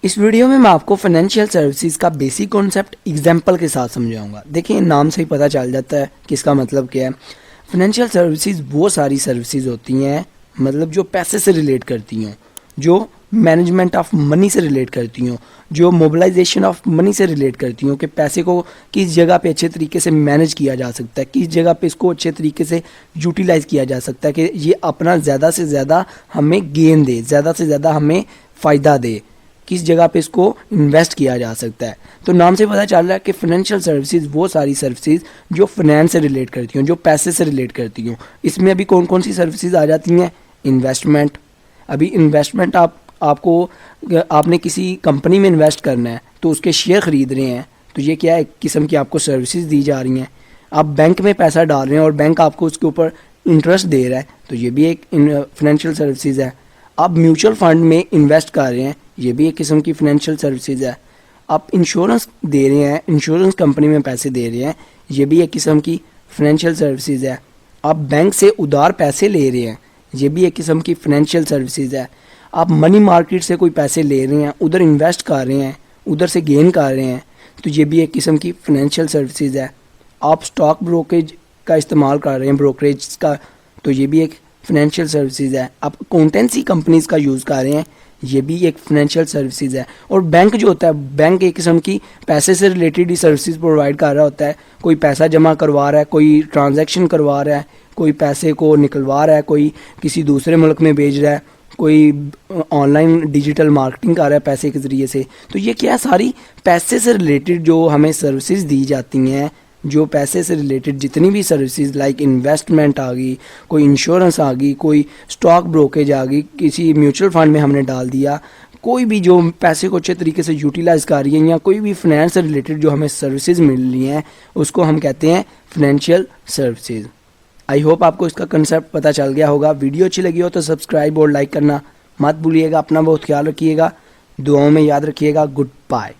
اس video میں آپ کو فائنینشیل سروسز کا بیسک کانسیپٹ ایگزامپل کے ساتھ سمجھاؤں گا. دیکھیں نام سے ہی پتہ چل جاتا ہے کہ اس کا مطلب کیا ہے. فائنینشیل سروسز وہ ساری سروسز ہوتی ہیں مطلب جو پیسے سے ریلیٹ کرتی ہوں, جو مینجمنٹ آف منی سے ریلیٹ کرتی ہوں, جو موبلائزیشن آف منی سے ریلیٹ کرتی ہوں کہ پیسے کو کس جگہ پہ اچھے طریقے سے مینج کیا جا سکتا ہے, کس جگہ پہ اس کو اچھے طریقے سے یوٹیلائز کیا جا سکتا ہے کہ یہ اپنا زیادہ سے زیادہ ہمیں گین دے, زیادہ سے زیادہ ہمیں فائدہ دے, کس جگہ پہ اس کو انویسٹ کیا جا سکتا ہے. تو نام سے پتہ چل رہا ہے کہ فائنینشیل سروسز وہ ساری سروسز جو فائنینس سے ریلیٹ کرتی ہوں, جو پیسے سے ریلیٹ کرتی ہوں. اس میں ابھی کون کون سی سروسز آ جاتی ہیں؟ انویسٹمنٹ. ابھی انویسٹمنٹ آپ نے کسی کمپنی میں انویسٹ کرنا ہے تو اس کے شیئر خرید رہے ہیں, تو یہ کیا ہے, ایک قسم کی آپ کو سروسز دی جا رہی ہیں. آپ بینک میں پیسہ ڈال رہے ہیں اور بینک آپ کو اس کے اوپر انٹرسٹ دے رہا ہے, تو یہ بھی ایک فائنینشیل سروسز ہے. آپ میوچل فنڈ میں انویسٹ کر رہے ہیں, یہ بھی ایک قسم کی فائنینشیل سروسز ہے. آپ انشورنس دے رہے ہیں, انشورنس کمپنی میں پیسے دے رہے ہیں, یہ بھی ایک قسم کی فائنینشیل سروسز ہے. آپ بینک سے ادھار پیسے لے رہے ہیں, یہ بھی ایک قسم کی فائنینشیل سروسز ہے. آپ منی مارکیٹ سے کوئی پیسے لے رہے ہیں, ادھر انویسٹ کر رہے ہیں, ادھر سے گین کر رہے ہیں, تو یہ بھی ایک قسم کی فائنینشیل سروسز ہے. آپ اسٹاک بروکریج کا استعمال کر رہے ہیں, بروکریج کا, تو یہ بھی ایک فائنینشیل سروسز ہے. آپ اکاؤنٹنسی کمپنیز کا یوز کر رہے ہیں, یہ بھی ایک فائنینشیل سروسز ہے. اور بینک جو ہوتا ہے, بینک ایک قسم کی پیسے سے ریلیٹڈ ہی سروسز پرووائڈ کر رہا ہوتا ہے. کوئی پیسہ جمع کروا رہا ہے, کوئی ٹرانزیکشن کروا رہا ہے, کوئی پیسے کو نکلوا رہا ہے, کوئی کسی دوسرے ملک میں بھیج رہا ہے, کوئی آن لائن ڈیجیٹل مارکیٹنگ کر رہا ہے پیسے کے ذریعے سے. تو یہ کیا ساری پیسے سے ریلیٹڈ جو ہمیں سروسز دی جاتی ہیں, جو پیسے سے ریلیٹڈ جتنی بھی سروسز لائک انویسٹمنٹ آ گئی, کوئی انشورنس آ گئی, کوئی اسٹاک بروکریج آ گئی, کسی میوچل فنڈ میں ہم نے ڈال دیا, کوئی بھی جو پیسے کو اچھے طریقے سے یوٹیلائز کر رہی ہے, یا کوئی بھی فائنینس سے ریلیٹڈ جو ہمیں سروسز مل رہی ہیں, اس کو ہم کہتے ہیں فائنینشیل سروسز. آئی ہوپ آپ کو اس کا کنسیپٹ پتہ چل گیا ہوگا. ویڈیو اچھی لگی ہو تو سبسکرائب اور لائک کرنا مت بھولیے گا. اپنا بہت خیال رکھیے گا, دعاؤں میں یاد رکھیے گا. Good bye.